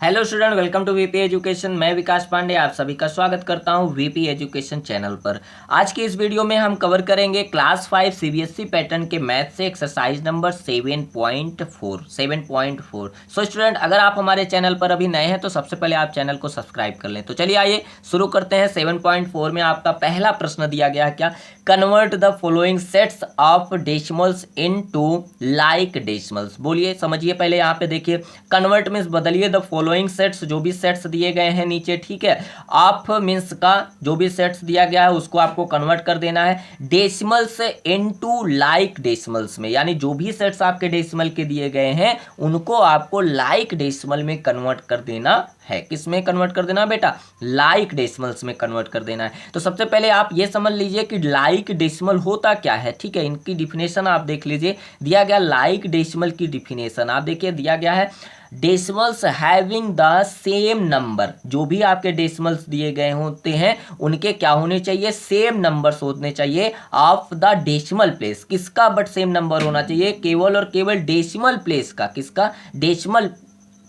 Hello student, welcome to VP education. मैं विकास पांडे आप सभी का स्वागत करता हूं वीपी एजुकेशन चैनल पर। आज की इस वीडियो में हम कवर करेंगे क्लास 5 सीबीएसई पैटर्न के मैथ से एक्सरसाइज नंबर 7.4। सो स्टूडेंट, अगर आप हमारे चैनल पर अभी नए हैं तो सबसे पहले आप चैनल को सब्सक्राइब कर लें। तो चलिए आइए शुरू करते हैं। 7.4 में आपका पहला प्रश्न दिया गया है क्या, convert the following sets of decimals into like decimals. बोलिए, समझिए पहले। यहाँ पे देखिए, कन्वर्ट मीन्स बदलिए, द फॉलोइंग सेट्स जो भी सेट्स दिए गए हैं नीचे, ठीक है। ऑफ मीन्स का जो भी सेट्स दिया गया है उसको आपको कन्वर्ट कर देना है डेसिमल्स इनटू लाइक डेसिमल्स में, यानी जो भी सेट्स आपके डेसिमल के दिए गए हैं उनको आपको लाइक डेसिमल में कन्वर्ट कर देना है। किस में कन्वर्ट कर देना बेटा? लाइक डेसिमल्स में कन्वर्ट कर देना है। तो सबसे पहले आप ये समझ लीजिए कि लाइक डेसिमल होता क्या है, ठीक है। इनकी डिफिनेशन आप देख लीजिए, दिया गया लाइक डेसिमल की डिफिनेशन आप देखिए, दिया गया है decimals having the same number. जो भी आपके डेसिमल्स दिए गए होते हैं उनके क्या होने चाहिए? सेम नंबर्स होने चाहिए ऑफ द डेसिमल प्लेस। किसका? बट सेम नंबर होना चाहिए, केवल और केवल डेसिमल प्लेस का। किसका? डेसिमल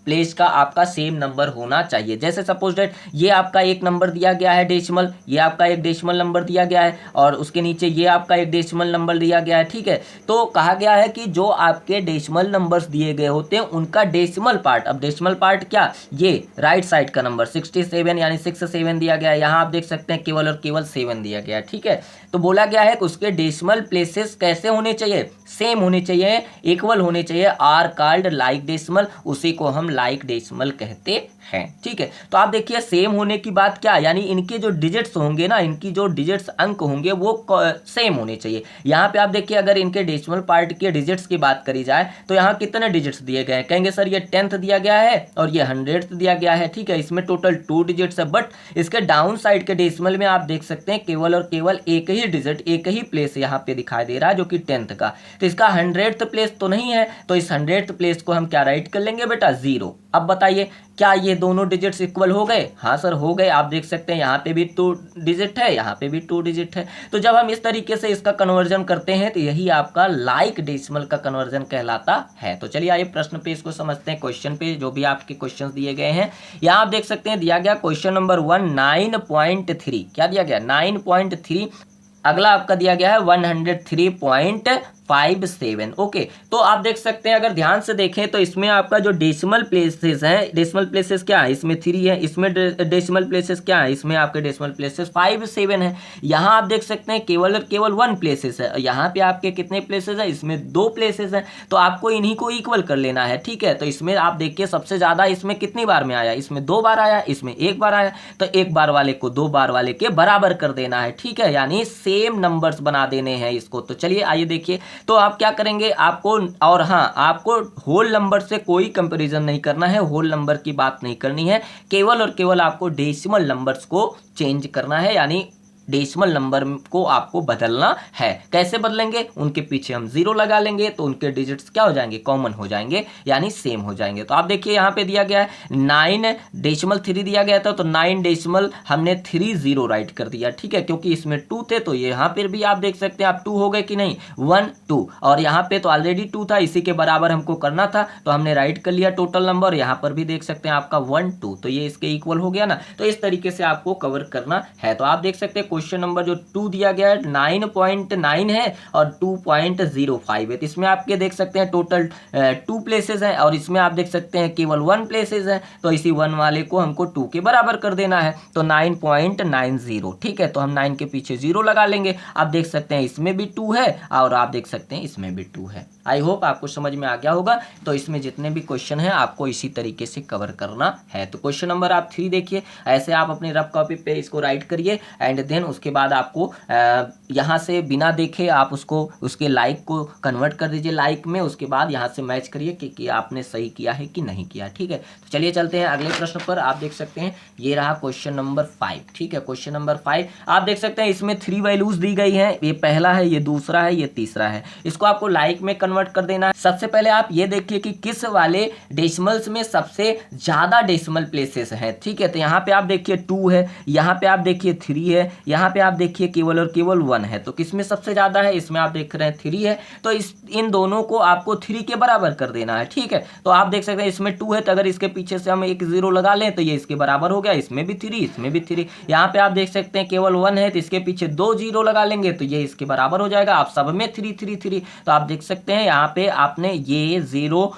प्लेस का आपका सेम नंबर होना चाहिए। जैसे सपोज डेट ये आपका एक नंबर दिया गया है डेसिमल, ये आपका एक डेसिमल नंबर दिया गया है और उसके नीचे ये आपका एक डेसिमल नंबर दिया गया है, ठीक है। तो कहा गया है कि जो आपके डेसिमल नंबर्स दिए गए होते हैं उनका डेसिमल पार्ट, अब डेसिमल पार्ट क्या, ये राइट साइड का नंबर 67 यानी 67 दिया गया है। यहाँ आप देख सकते हैं केवल और केवल 7 दिया गया है, ठीक है। तो बोला गया है कि उसके डेसिमल प्लेसेस कैसे होने चाहिए? सेम होने चाहिए, इक्वल होने चाहिए, आर कॉल्ड लाइक डेसिमल, उसी को हम लाइक डेसिमल कहते हैं, ठीक है। तो आप देखिए, सेम होने की बात क्या, यानी इनके जो डिजिट्स होंगे ना, इनकी जो डिजिट्स अंक होंगे वो सेम होने चाहिए। यहाँ पे आप देखिए, अगर इनके डेसिमल पार्ट के डिजिट्स की बात करी जाए तो यहाँ कितने डिजिट्स दिए गए हैं? कहेंगे सर ये 10th दिया गया है और ये 100th दिया गया है, ठीक है। इसमें टोटल 2 डिजिट्स है, बट इसके डाउन साइड के डेसिमल में आप देख सकते हैं केवल और केवल एक ही डिजिट, एक ही प्लेस यहाँ पे दिखाई दे रहा है, जो कि 10th का। तो इसका 100th प्लेस तो नहीं है, तो इस 100th प्लेस को हम क्या राइट कर लेंगे बेटा? 0। अब बताइए, क्या ये दोनों डिजिट्स इक्वल हो गए? हाँ सर हो गए। आप देख सकते हैं यहाँ पे भी 2 डिजिट है, यहाँ पे भी 2 डिजिट है। तो जब हम इस तरीके से इसका कन्वर्जन करते हैं तो यही आपका लाइक डेसिमल का कन्वर्जन कहलाता है। तो चलिए आइए प्रश्न पे इसको समझते हैं, क्वेश्चन पे जो भी आपके क्वेश्चन दिए गए हैं। यहाँ आप देख सकते हैं दिया गया क्वेश्चन नंबर 1 9.3। क्या दिया गया? 9.3। अगला आपका दिया गया है 103.57। ओके, तो आप देख सकते हैं, अगर ध्यान से देखें तो इसमें आपका जो डेसिमल प्लेसेस हैं, डेसिमल प्लेसेस क्या है? इसमें 3 है, इसमें डेसिमल प्लेसेस क्या है? इसमें आपके डेसिमल प्लेसेस 5 7 है। यहाँ आप देख सकते हैं केवल और केवल 1 प्लेसेस है, यहाँ पे आपके कितने प्लेसेस है? इसमें 2 प्लेसेस है। तो आपको इन्हीं को इक्वल कर लेना है, ठीक है। तो इसमें आप देखिए सबसे ज्यादा इसमें कितनी बार में आया? इसमें 2 बार आया, इसमें 1 बार आया। तो 1 बार वाले को 2 बार वाले के बराबर कर देना है, ठीक है, यानी सेम नंबर्स बना देने हैं इसको। तो चलिए आइए देखिए, तो आप क्या करेंगे, आपको, और हाँ, आपको होल नंबर से कोई कंपैरिजन नहीं करना है, होल नंबर की बात नहीं करनी है, केवल और केवल आपको डेसिमल नंबर्स को चेंज करना है, यानी डेसिमल नंबर को आपको बदलना है। कैसे बदलेंगे? उनके पीछे हम 0 लगा लेंगे तो उनके डिजिट्स क्या हो जाएंगे? कॉमन हो जाएंगे, यानी सेम हो जाएंगे। तो आप देखिए यहाँ पे दिया गया है 9.3 दिया गया था, तो 9 डेसिमल हमने 3 0 राइट कर दिया, ठीक है, क्योंकि इसमें 2 थे। तो यहाँ पर भी आप देख सकते हैं, आप 2 हो गए कि नहीं? 1 2, और यहाँ पे तो ऑलरेडी 2 था, इसी के बराबर हमको करना था, तो हमने राइट कर लिया टोटल नंबर। यहाँ पर भी देख सकते हैं आपका 1 2, तो ये इसके इक्वल हो गया ना। तो इस तरीके से आपको कवर करना है। तो आप देख सकते हैं क्वेश्चन नंबर जो 2 दिया गया है 9.9 है और 2.05 है। तो इसमें आपके देख सकते हैं टोटल 2 प्लेसेस हैं और इसमें आप देख सकते हैं केवल 1 प्लेसेस है। तो इसी 1 वाले को हमको 2 के बराबर कर देना है, तो 9.90, ठीक है। तो हम 9 के पीछे 0 लगा लेंगे। आप देख सकते हैं इसमें भी 2 है और आप देख सकते हैं इसमें भी 2 है। आई होप आपको समझ में आ गया होगा। तो इसमें जितने भी क्वेश्चन हैं आपको इसी तरीके से कवर करना है। तो क्वेश्चन नंबर आप 3 देखिए, ऐसे आप अपनी रफ कॉपी पे इसको राइट करिए एंड देन उसके बाद आपको यहाँ से बिना देखे आप उसको, उसके लाइक को कन्वर्ट कर दीजिए लाइक में। उसके बाद यहाँ से मैच करिए कि आपने सही किया है कि नहीं किया, ठीक है। तो चलिए चलते हैं अगले प्रश्न पर। आप देख सकते हैं ये रहा क्वेश्चन नंबर 5, ठीक है। क्वेश्चन नंबर 5 आप देख सकते हैं इसमें 3 वैल्यूज दी गई हैं, ये पहला है, ये दूसरा है, ये तीसरा है। इसको आपको लाइक में कन्वर्ट कर देना है। सबसे पहले आप ये देखिए कि किस वाले डेसिमल्स में सबसे ज्यादा डेसिमल प्लेसेस हैं। ठीक है, तो यहाँ पे आप देखिए 2 है, यहाँ पे आप देखिए 3 है, यहाँ पे आप देखिए केवल और केवल 1 है। तो किसमें सबसे ज्यादा है, इसमें आप देख रहे हैं 3 है, तो इन दोनों को आपको 3 के बराबर कर देना है। ठीक है, तो आप देख सकते हैं इसमें 2 है, तो अगर इसके पीछे से हम एक 0 लगा लें तो ये इसके बराबर हो गया, इसमें भी 3, इसमें भी 3। यहाँ पे आप देख सकते हैं केवल 1 है, तो इसके पीछे 2 0 लगा लेंगे तो ये इसके बराबर हो जाएगा। आप सब में 3 3 3, तो आप देख सकते हैं यहाँ पे आपने ये 0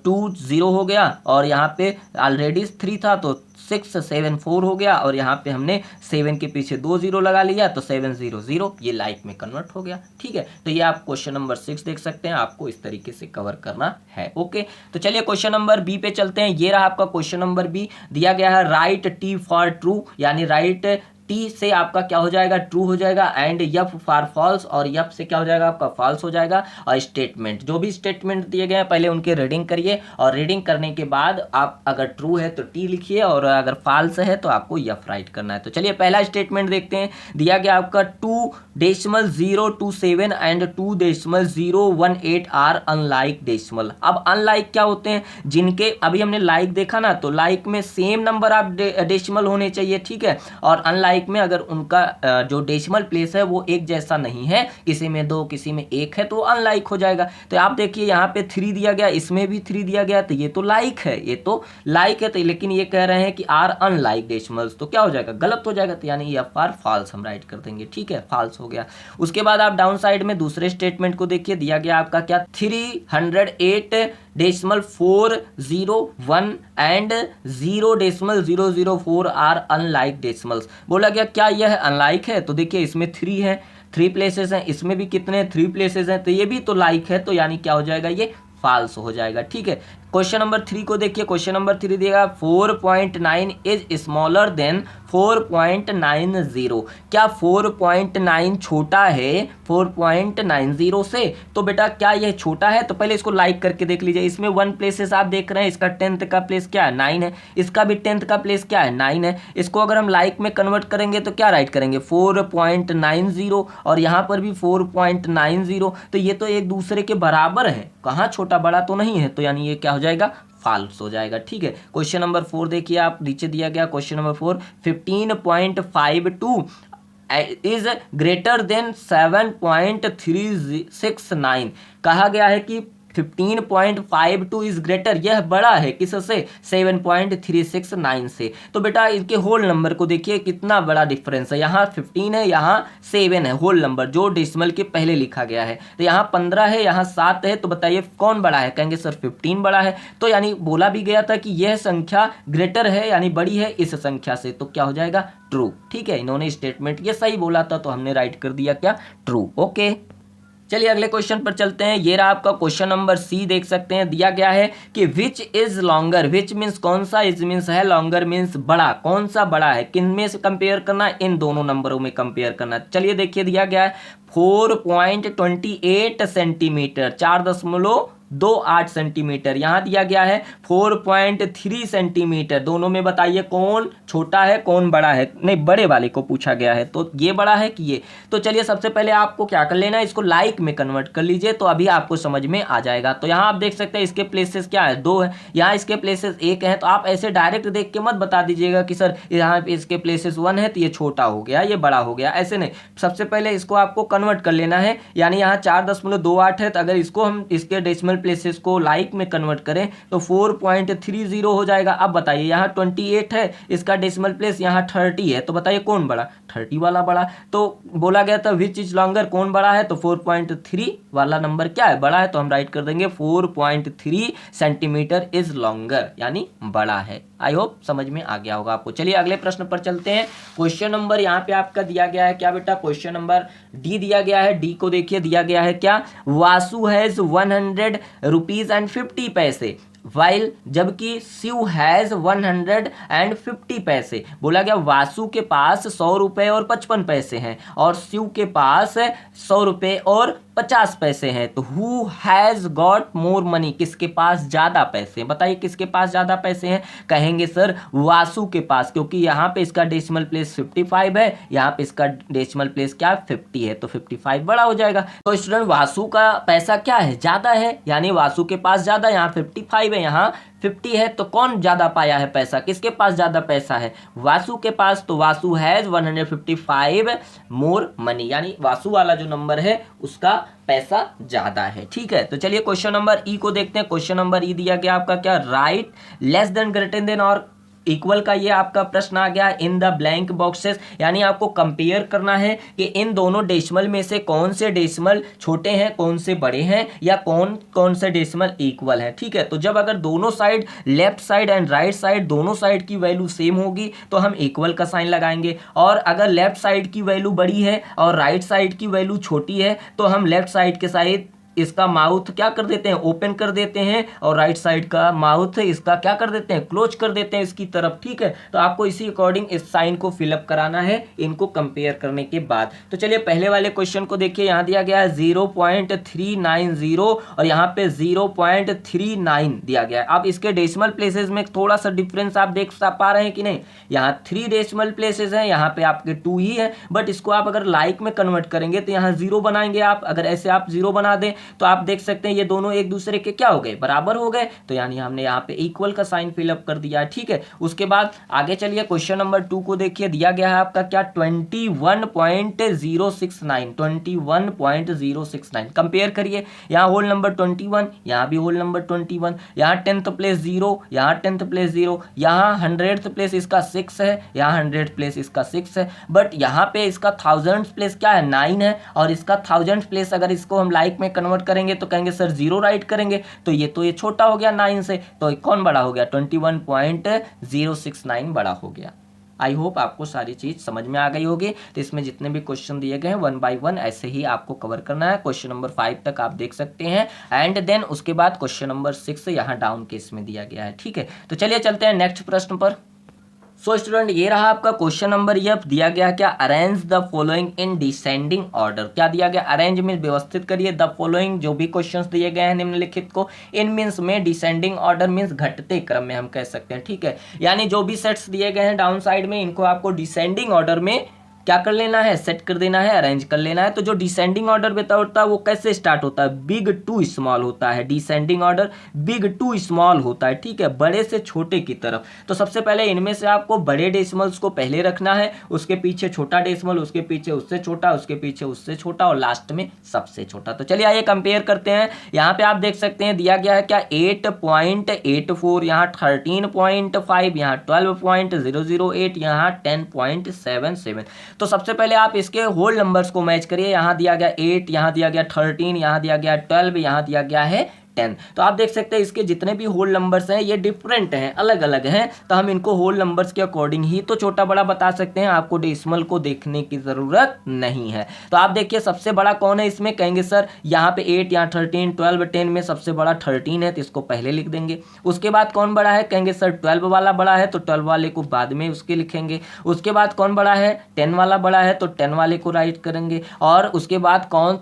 2 0 हो गया, और यहाँ पे ऑलरेडी 3 था तो 6 7 4 हो गया, और यहाँ पे हमने 7 के पीछे 2 0 लगा लिया तो 7 0 0, ये लाइक में कन्वर्ट हो गया। ठीक है, तो ये आप क्वेश्चन नंबर 6 देख सकते हैं, आपको इस तरीके से कवर करना है। ओके, तो चलिए क्वेश्चन नंबर बी पे चलते हैं। ये रहा आपका क्वेश्चन नंबर बी, दिया गया है राइट टी फॉर ट्रू, यानी राइट टी से आपका क्या हो जाएगा, ट्रू हो जाएगा, एंड यफ फॉर फॉल्स, और यफ से क्या हो जाएगा आपका फॉल्स हो जाएगा। और स्टेटमेंट, जो भी स्टेटमेंट दिए गए हैं पहले उनके रीडिंग करिए, और रीडिंग करने के बाद आप अगर ट्रू है तो टी लिखिए, और अगर फॉल्स है तो आपको यफ राइट करना है। तो चलिए पहला स्टेटमेंट देखते हैं। दिया गया आपका 2.027 एंड 2.018 आर अनलाइक डेसिमल। अब अनलाइक क्या होते हैं, जिनके अभी हमने लाइक देखा ना, तो लाइक में सेम नंबर आप डेसिमल होने चाहिए। ठीक है, और अनलाइक में अगर उनका जो डेसिमल प्लेस है वो एक जैसा नहीं है, किसी में 2 किसी में 1 है, तो अनलाइक हो जाएगा। तो आप देखिए यहाँ पे 3 दिया गया, इसमें भी 3 दिया गया, तो ये तो लाइक है, ये तो लाइक है, तो लेकिन ये कह रहे हैं कि आर अनलाइक डेसिमल्स, तो क्या हो जाएगा, गलत हो जाएगा, तो यानी एफ आर फॉल्स हम राइट कर देंगे। ठीक है, फॉल्स हो गया। उसके बाद आप डाउन साइड में दूसरे स्टेटमेंट को देखिए, दिया गया आपका क्या 308.401 एंड 0.004 आर अनलाइक डेसिमल्स। बोला गया क्या यह अनलाइक है, तो देखिए इसमें 3 है, 3 प्लेसेस हैं, इसमें भी कितने 3 प्लेसेस हैं, तो ये भी तो लाइक है, तो यानी क्या हो जाएगा, ये फॉल्स हो जाएगा। ठीक है, क्वेश्चन नंबर 3 को देखिए। Question number 3 दिएगा 4.9 is smaller than 4.90। क्या 4.9 छोटा है 4.90 से, तो बेटा क्या यह छोटा है, तो पहले इसको लाइक करके देख लीजिए। इसमें 1 प्लेसेस आप देख रहे हैं, इसका 10th का प्लेस क्या है 9 है, इसका भी 10th का प्लेस क्या है 9 है। इसको अगर हम लाइक में कन्वर्ट करेंगे तो क्या राइट करेंगे 4.90, और यहाँ पर भी 4.90, तो ये तो एक दूसरे के बराबर है, कहाँ छोटा बड़ा तो नहीं है, तो यानी ये क्या हो जाएगा, फॉल्स हो जाएगा। ठीक है, क्वेश्चन नंबर 4 देखिए आप, नीचे दिया गया question number 4, 15.52 is greater than 7.369। कहा गया है कि 15.52 इज ग्रेटर, यह बड़ा है किससे, 7.369 से। तो बेटा इसके होल नंबर को देखिए कितना बड़ा डिफरेंस है, यहाँ 15 है, यहाँ 7 है, होल नंबर जो डेसिमल के पहले लिखा गया है, तो यहाँ 15 है, यहाँ 7 है, तो बताइए कौन बड़ा है, कहेंगे सर 15 बड़ा है। तो यानी बोला भी गया था कि यह संख्या ग्रेटर है, यानी बड़ी है इस संख्या से, तो क्या हो जाएगा, ट्रू। ठीक है, इन्होंने स्टेटमेंट ये सही बोला था, तो हमने राइट कर दिया क्या, ट्रू। ओके, चलिए अगले क्वेश्चन पर चलते हैं। ये रहा आपका क्वेश्चन नंबर सी, देख सकते हैं, दिया गया है कि which is longer, which means कौन सा, इज मीन्स है, लॉन्गर मीन्स बड़ा, कौन सा बड़ा है, किन में से कंपेयर करना, इन दोनों नंबरों में कंपेयर करना। चलिए देखिए, दिया गया है 4.28 सेंटीमीटर, 4.28 सेंटीमीटर, यहाँ दिया गया है 4.3 सेंटीमीटर, दोनों में बताइए कौन छोटा है कौन बड़ा है, नहीं बड़े वाले को पूछा गया है, तो ये बड़ा है कि ये। तो चलिए सबसे पहले आपको क्या कर लेना है, इसको लाइक में कन्वर्ट कर लीजिए, तो अभी आपको समझ में आ जाएगा। तो यहाँ आप देख सकते हैं इसके प्लेसेस क्या है, 2 है, यहाँ इसके प्लेसेस 1 है, तो आप ऐसे डायरेक्ट देख के मत बता दीजिएगा कि सर यहाँ पे इसके प्लेसेस 1 है तो ये छोटा हो गया ये बड़ा हो गया, ऐसे नहीं। सबसे पहले इसको आपको कन्वर्ट कर लेना है, यानी यहाँ 4.28 है, तो अगर इसको हम इसके डेसिमल प्लेसेस को लाइक में कन्वर्ट करें तो 4.30 हो जाएगा। अब बताइए यहाँ 28 है, इसका डेसिमल प्लेस यहाँ 30 है, तो बताइए कौन बड़ा, 30 वाला बड़ा। तो बोला गया था विच इज लॉन्गर, कौन बड़ा है, तो 4.3 वाला नंबर क्या है, बड़ा है, तो हम राइट कर देंगे 4.3 सेंटीमीटर इज लॉन्गर, यानी बड़ा है। आई होप समझ में आ गया होगा आपको। चलिए अगले प्रश्न पर चलते हैं। क्वेश्चन नंबर यहाँ पे आपका दिया गया है क्या बेटा, क्वेश्चन नंबर डी दिया गया है। डी को देखिए, दिया गया है क्या, वासु हैज 100 रुपीज एंड 50 पैसे, वाइल जबकि शिव हैज 150 पैसे। बोला गया वासु के पास 100 रुपए और 55 पैसे हैं और शिव के पास 100 रुपए और 50 पैसे हैं। तो who has got more money, किसके पास ज़्यादा पैसे हैं, बताइए किसके पास ज़्यादा पैसे हैं। कहेंगे सर वासु के पास, क्योंकि यहाँ पे इसका डेसिमल प्लेस 55 है, यहाँ पे इसका डेसिमल प्लेस क्या 50 है, तो 55 बड़ा हो जाएगा। तो स्टूडेंट वासु का पैसा क्या है, ज़्यादा है, यानी वासु के पास ज़्यादा, यहाँ 55 है, यहाँ 50 है, तो कौन ज़्यादा पाया है पैसा, किसके पास ज़्यादा पैसा है, वासु के पास। तो वासु हैज़ 155 मोर मनी, यानी वासु वाला जो नंबर है उसका पैसा ज़्यादा है। ठीक है, तो चलिए क्वेश्चन नंबर ई को देखते हैं। क्वेश्चन नंबर ई दिया गया आपका क्या, right less than greater than और इक्वल का ये आपका प्रश्न आ गया इन द ब्लैंक बॉक्सेस, यानी आपको कंपेयर करना है कि इन दोनों डेसिमल में से कौन से डेसिमल छोटे हैं, कौन से बड़े हैं, या कौन कौन से डेसिमल इक्वल है। ठीक है, तो जब अगर दोनों side, left side and right side, दोनों साइड की वैल्यू सेम होगी तो हम इक्वल का साइन लगाएंगे, और अगर लेफ्ट साइड की वैल्यू बड़ी है और राइट साइड की वैल्यू छोटी है तो हम लेफ्ट साइड के साइड इसका माउथ क्या कर देते हैं, ओपन कर देते हैं, और राइट साइड का माउथ इसका क्या कर देते हैं, क्लोज कर देते हैं इसकी तरफ। ठीक है, तो आपको इसी अकॉर्डिंग इस साइन को फिलअप कराना है इनको कंपेयर करने के बाद। तो चलिए पहले वाले क्वेश्चन को देखिए, यहाँ दिया गया है 0.390 और यहाँ पे 0.39 दिया गया है। अब इसके डेसिमल प्लेसेस में थोड़ा सा डिफरेंस आप देख पा रहे हैं कि नहीं, यहाँ 3 डेसिमल प्लेसेस हैं, यहाँ पे आपके 2 ही है, बट इसको आप अगर लाइक में कन्वर्ट करेंगे तो यहाँ 0 बनाएंगे आप, अगर ऐसे आप 0 बना दें तो आप देख सकते हैं ये दोनों एक दूसरे के क्या हो गए, बराबर हो गए, तो यानी हमने यहाँ पे इक्वल का साइन फिलअप कर दिया है। ठीक है, उसके बाद आगे चलिए क्वेश्चन नंबर 2 को देखिए, दिया गया है आपका क्या 21.069 कंपेयर करिए, यहाँ होल नंबर 21, यहाँ भी होल नंबर 21, यहाँ 10th प्लेस 0, यहाँ 10th प्लेस 0, यहाँ 100th प्लेस इसका 6 है, यहाँ 100th प्लेस इसका 6 है, बट यहाँ पे इसका 1000th प्लेस क्या है 9 है, और इसका 1000th प्लेस अगर इसको हम लाइक में कन्वर्ट करेंगे तो कहेंगे सर 0 राइट करेंगे, तो ये छोटा हो गया 9 से, तो कौन बड़ा हो गया 21.069 बड़ा हो गया। आई होप आपको सारी चीज समझ में आ गई होगी। तो इसमें जितने भी क्वेश्चन दिए गए हैं 1 बाय 1 ऐसे ही आपको कवर करना है। क्वेश्चन नंबर 5 तक आप देख सकते हैं, एंड देन उसके बाद क्वेश्चन नंबर 6 यहाँ डाउन केस में दिया गया है। ठीक है, तो चलिए चलते हैं नेक्स्ट प्रश्न पर। सो स्टूडेंट ये रहा आपका क्वेश्चन नंबर, ये दिया गया क्या, arrange the following in descending order. क्या दिया गया, अरेंज में व्यवस्थित करिए द फॉलोइंग, जो भी क्वेश्चंस दिए गए हैं निम्नलिखित को, इन मीन्स में डिसेंडिंग ऑर्डर मीन्स घटते क्रम में हम कह सकते हैं। ठीक है, यानी जो भी सेट्स दिए गए हैं डाउन साइड में इनको आपको डिसेंडिंग ऑर्डर में क्या कर लेना है, सेट कर देना है, अरेंज कर लेना है। तो जो डिसेंडिंग ऑर्डर होता है वो कैसे स्टार्ट होता है, बिग टू स्मॉल होता है, descending order big to small होता है। ठीक है, बड़े से छोटे की तरफ। तो सबसे पहले इनमें से आपको बड़े डेसिमल्स को पहले रखना है, उसके पीछे छोटा डेसिमल, उसके पीछे उससे छोटा, उसके पीछे उससे छोटा, और लास्ट में सबसे छोटा। तो चलिए आइए कंपेयर करते हैं। यहाँ पे आप देख सकते हैं दिया गया है क्या 8.84, यहाँ 13.5, यहाँ 12.008, यहाँ 10.77। तो सबसे पहले आप इसके होल नंबर्स को मैच करिए, यहाँ दिया गया 8, यहाँ दिया गया 13, यहाँ दिया गया 12, यहाँ दिया गया है 10। तो आप देख सकते हैं इसके जितने भी होल नंबर्स हैं ये डिफरेंट हैं, अलग अलग हैं, तो हम इनको होल नंबर्स के अकॉर्डिंग ही तो छोटा बड़ा बता सकते हैं, आपको डेसिमल को देखने की ज़रूरत नहीं है। तो आप देखिए सबसे बड़ा कौन है इसमें, कहेंगे सर यहाँ पे 8, यहाँ 13, 12, 10 में सबसे बड़ा 13 है, तो इसको पहले लिख देंगे। उसके बाद कौन बड़ा है, कहेंगे सर 12 वाला बड़ा है, तो 12 वाले को बाद में उसके लिखेंगे। उसके बाद कौन बड़ा है, 10 वाला बड़ा है, तो 10 वाले को राइट करेंगे। और उसके बाद कौन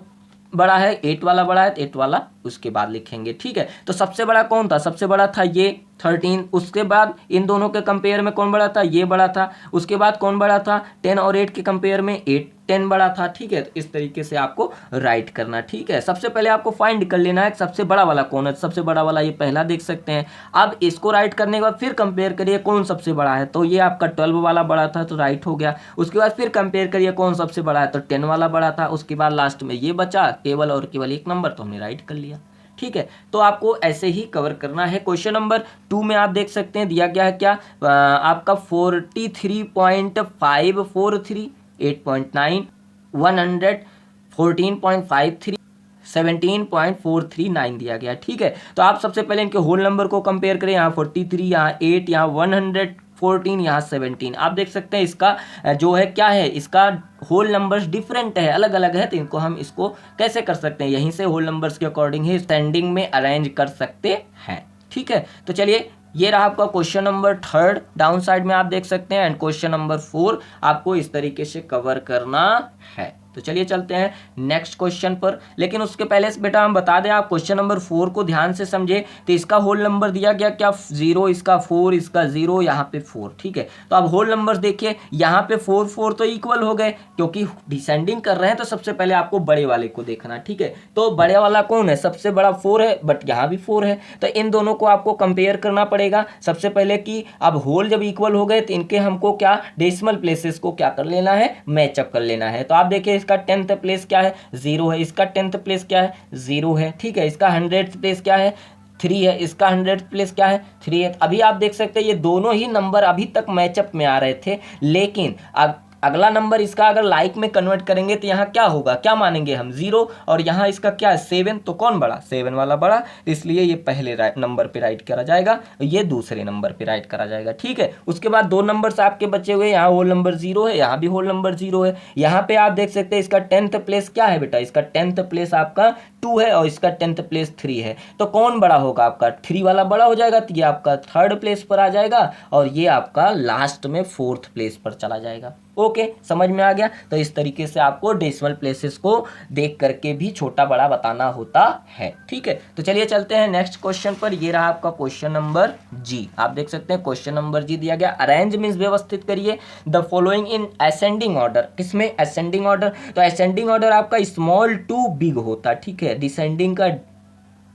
बड़ा है, 8 वाला बड़ा है, तो 8 वाला उसके बाद लिखेंगे। ठीक है, तो सबसे बड़ा कौन था, सबसे बड़ा था ये 13। उसके बाद इन दोनों के कंपेयर में कौन बड़ा था, ये बड़ा था। उसके बाद कौन बड़ा था, 10 और 8 के कंपेयर में 10 बड़ा था। ठीक है, तो इस तरीके से आपको राइट करना। ठीक है, सबसे पहले आपको फाइंड कर लेना है सबसे बड़ा वाला कौन है। सबसे बड़ा वाला ये पहला देख सकते हैं। अब इसको राइट करने के बाद फिर कंपेयर करिए कौन सबसे बड़ा है, तो ये आपका 12 वाला बड़ा था, तो राइट हो गया। उसके बाद फिर कंपेयर करिए कौन सबसे बड़ा है, तो 10 वाला बड़ा था। उसके बाद लास्ट में ये बचा केवल और केवल एक नंबर, तो हमने राइट कर लिया। ठीक है, तो आपको ऐसे ही कवर करना है। क्वेश्चन नंबर 2 में आप देख सकते हैं दिया गया है क्या, आपका 43.543, 8.9, 100, 14.53, 17.439 दिया गया। ठीक है, तो आप सबसे पहले इनके होल नंबर को कंपेयर करें, यहाँ 43, यहाँ 8, यहाँ 114, यहाँ 17। आप देख सकते हैं इसका जो है क्या है, इसका होल नंबर्स डिफरेंट है, अलग अलग है, तो इनको हम इसको कैसे कर सकते हैं, यहीं से होल नंबर्स के अकॉर्डिंग ही स्टैंडिंग में अरेंज कर सकते हैं। ठीक है, तो चलिए ये रहा आपका क्वेश्चन नंबर 3 डाउन साइड में आप देख सकते हैं, एंड क्वेश्चन नंबर 4 आपको इस तरीके से कवर करना है। तो चलिए चलते हैं नेक्स्ट क्वेश्चन पर। लेकिन उसके पहले से बेटा हम बता दें, आप क्वेश्चन नंबर 4 को ध्यान से समझे। तो इसका होल नंबर दिया गया क्या 0, इसका 4, इसका 0, यहाँ पे 4, ठीक है। तो अब होल नंबर देखिए, यहाँ पे 4 4 तो इक्वल हो गए, क्योंकि डिसेंडिंग कर रहे हैं तो सबसे पहले आपको बड़े वाले को देखना, ठीक है। तो बड़े वाला कौन है, सबसे बड़ा 4 है, बट यहाँ भी 4 है। तो इन दोनों को आपको कंपेयर करना पड़ेगा सबसे पहले कि अब होल जब इक्वल हो गए तो इनके हमको क्या डेसिमल प्लेसेस को क्या कर लेना है, मैचअप कर लेना है। तो आप देखिए इसका 10th प्लेस क्या है, 0 है, इसका 10th प्लेस क्या है, 0 है, ठीक है। इसका 100th प्लेस क्या है, 3 है, इसका 100th प्लेस क्या है, 3 है। अभी आप देख सकते हैं ये दोनों ही नंबर अभी तक मैचअप में आ रहे थे, लेकिन अब अगला नंबर इसका अगर लाइक में कन्वर्ट करेंगे तो यहाँ क्या होगा, क्या मानेंगे हम 0, और यहाँ इसका क्या है 7, तो कौन बड़ा, 7 वाला बड़ा, इसलिए ये पहले नंबर पे राइट करा जाएगा, ये दूसरे नंबर पे राइट करा जाएगा, ठीक है। उसके बाद 2 नंबर्स आपके बचे हुए, यहाँ होल नंबर 0 है, यहाँ भी होल नंबर 0 है। यहाँ पे आप देख सकते हैं इसका 10th प्लेस क्या है बेटा, इसका 10th प्लेस आपका 2 है और इसका 10th प्लेस 3 है। तो कौन बड़ा होगा, आपका 3 वाला बड़ा हो जाएगा, तो ये आपका 3rd प्लेस पर आ जाएगा और ये आपका लास्ट में 4th प्लेस पर चला जाएगा। ओके, समझ में आ गया। तो इस तरीके से आपको डेसिमल प्लेसेस को देख करके भी छोटा बड़ा बताना होता है, ठीक है। तो चलिए चलते हैं नेक्स्ट क्वेश्चन पर। ये रहा आपका क्वेश्चन नंबर जी। आप देख सकते हैं क्वेश्चन नंबर जी दिया गया, अरेंज मींस व्यवस्थित करिए the following in ascending order. किसमें, असेंडिंग ऑर्डर। तो असेंडिंग ऑर्डर आपका स्मॉल टू बिग होता, ठीक है। डिसेंडिंग का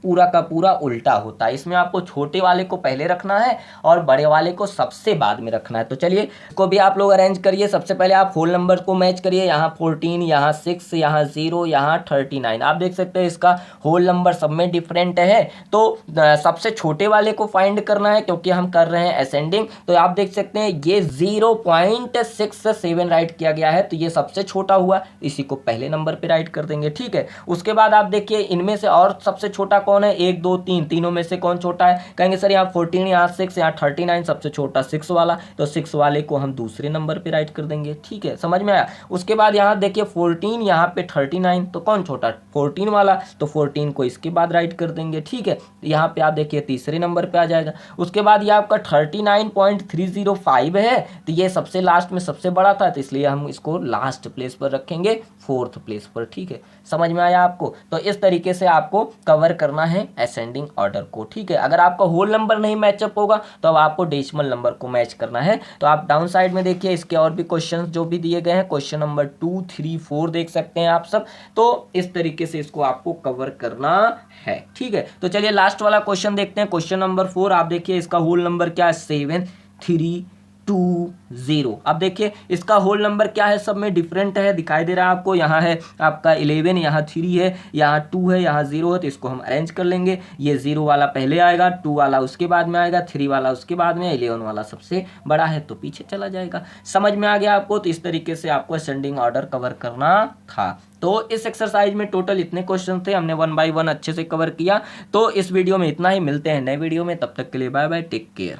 पूरा का पूरा उल्टा होता है। इसमें आपको छोटे वाले को पहले रखना है और बड़े वाले को सबसे बाद में रखना है। तो चलिए इसको भी आप लोग अरेंज करिए। सबसे पहले आप होल नंबर को मैच करिए, यहाँ 14, यहाँ 6, यहाँ 0, यहाँ 39। आप देख सकते हैं इसका होल नंबर सब में डिफरेंट है, तो सबसे छोटे वाले को फाइंड करना है क्योंकि हम कर रहे हैं असेंडिंग। तो आप देख सकते हैं ये 0.67 राइट किया गया है, तो ये सबसे छोटा हुआ, इसी को पहले नंबर पे राइट कर देंगे, ठीक है। उसके बाद आप देखिए इनमें से और सबसे छोटा कौन है, 1 2 3, तीनों में से कौन छोटा है, कहेंगे सर यहाँ 14, यहाँ 6, यहाँ 39, सबसे छोटा 6 वाला, तो 6 वाले को हम दूसरे नंबर पे राइट कर देंगे, ठीक है। समझ में आया। उसके बाद यहाँ देखिए 14, यहाँ पे 39, तो कौन छोटा, 14 वाला, तो 14 को इसके बाद राइट कर देंगे, ठीक है। यहाँ पे आप देखिए तीसरे नंबर पे आ जाएगा। उसके बाद ये आपका 39.305 है, तो ये सबसे लास्ट में सबसे बड़ा था, तो इसलिए हम इसको लास्ट प्लेस पर रखेंगे, 4th प्लेस पर, ठीक है। समझ में आया आपको। तो इस तरीके से आपको कवर करना है असेंडिंग ऑर्डर को, ठीक है। अगर आपका होल नंबर नहीं मैचअप होगा तो अब आपको डेसिमल नंबर को मैच करना है। तो आप डाउन साइड में देखिए इसके और भी क्वेश्चंस जो भी दिए गए हैं, क्वेश्चन नंबर 2 3 4 देख सकते हैं आप सब। तो इस तरीके से इसको आपको कवर करना है, ठीक है। तो चलिए लास्ट वाला क्वेश्चन देखते हैं, क्वेश्चन नंबर 4। आप देखिए इसका होल नंबर क्या है, 7 3 2 0। अब देखिए इसका होल नंबर क्या है, सब में डिफरेंट है, दिखाई दे रहा है आपको। यहाँ है आपका 11, यहाँ 3 है, यहाँ 2 है, यहाँ 0 है, तो इसको हम अरेंज कर लेंगे। ये 0 वाला पहले आएगा, 2 वाला उसके बाद में आएगा, 3 वाला उसके बाद में, 11 वाला सबसे बड़ा है तो पीछे चला जाएगा। समझ में आ गया आपको। तो इस तरीके से आपको असेंडिंग ऑर्डर कवर करना था। तो इस एक्सरसाइज में टोटल इतने क्वेश्चन थे, हमने 1 बाय 1 अच्छे से कवर किया। तो इस वीडियो में इतना ही, मिलते हैं नए वीडियो में, तब तक के लिए बाय बाय, टेक केयर।